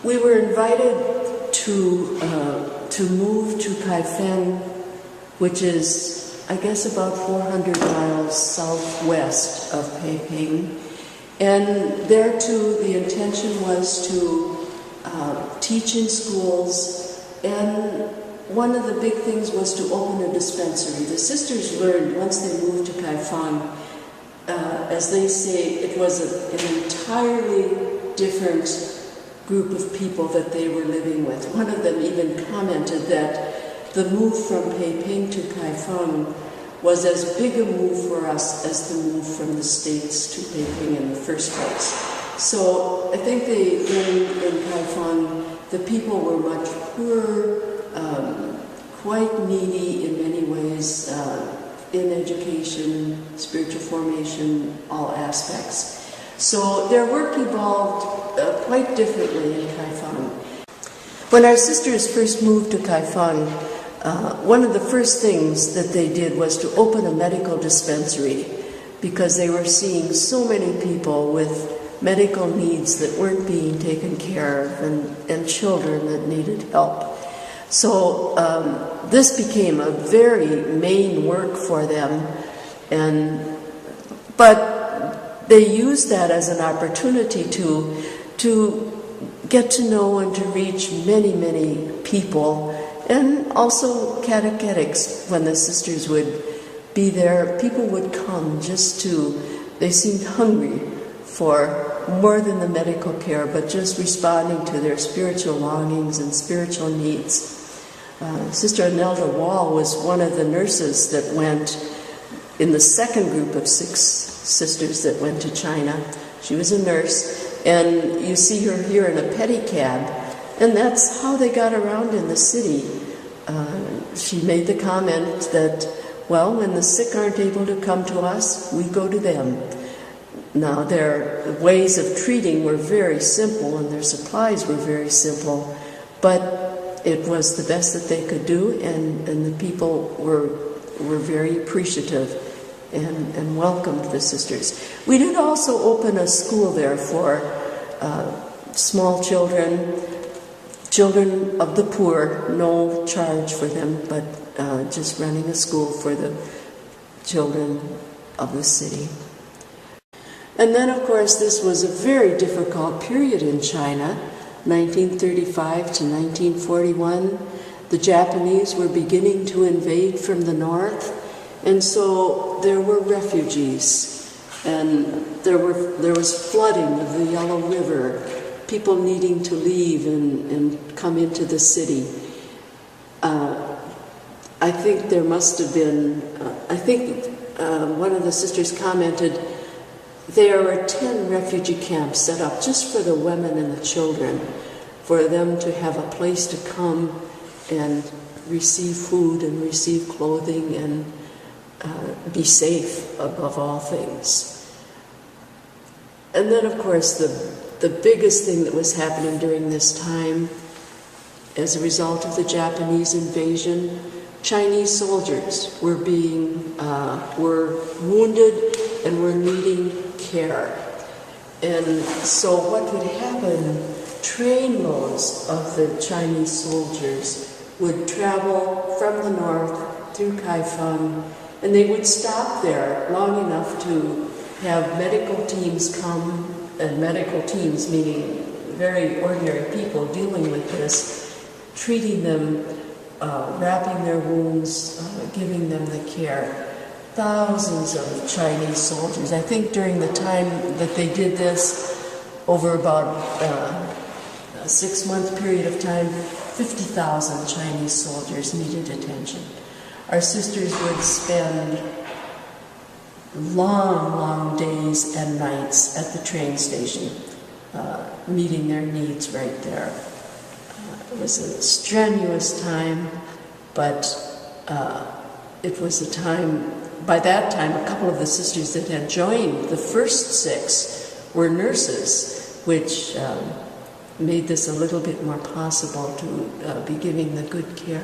We were invited to move to Kaifeng, which is, I guess, about 400 miles southwest of Peiping. And there too, the intention was to teach in schools, and one of the big things was to open a dispensary. The sisters learned once they moved to Kaifeng, as they say, it was an entirely different group of people that they were living with. One of them even commented that the move from Peiping to Kaifeng was as big a move for us as the move from the States to Peiping in the first place. So I think they learned in Kaifeng the people were much poorer, quite needy in many ways, in education, spiritual formation, all aspects. So their work evolved quite differently in Kaifeng. When our sisters first moved to Kaifeng, one of the first things that they did was to open a medical dispensary, because they were seeing so many people with medical needs that weren't being taken care of, and children that needed help. So this became a very main work for them, but they used that as an opportunity to get to know and to reach many, many people, and also catechetics. When the sisters would be there, people would come they seemed hungry for more than the medical care, but just responding to their spiritual longings and spiritual needs. Sister Anelda Wall was one of the nurses that went in the second group of 6 sisters that went to China. She was a nurse, and you see her here in a pedicab, and that's how they got around in the city. She made the comment that, well, when the sick aren't able to come to us, we go to them. Now, their ways of treating were very simple, and their supplies were very simple, but it was the best that they could do, and the people were very appreciative and welcomed the sisters. We did also open a school there for small children of the poor, no charge for them, but just running a school for the children of the city. And then, of course, this was a very difficult period in China, 1935 to 1941. The Japanese were beginning to invade from the north, and so there were refugees, and there was flooding of the Yellow River, people needing to leave and come into the city. I think there must have been, one of the sisters commented, there were 10 refugee camps set up just for the women and the children, for them to have a place to come and receive food and receive clothing and be safe above all things. And then, of course, the biggest thing that was happening during this time, as a result of the Japanese invasion, Chinese soldiers were wounded and were needing care. And so what would happen, trainloads of the Chinese soldiers would travel from the north through Kaifeng, and they would stop there long enough to have medical teams come, and medical teams meaning very ordinary people dealing with this, treating them, wrapping their wounds, giving them the care. Thousands of Chinese soldiers. I think during the time that they did this, over about a 6-month period of time, 50,000 Chinese soldiers needed attention. Our sisters would spend long, long days and nights at the train station, meeting their needs right there. It was a strenuous time, but it was a time. By that time, a couple of the sisters that had joined the first 6 were nurses, which made this a little bit more possible to be giving the good care.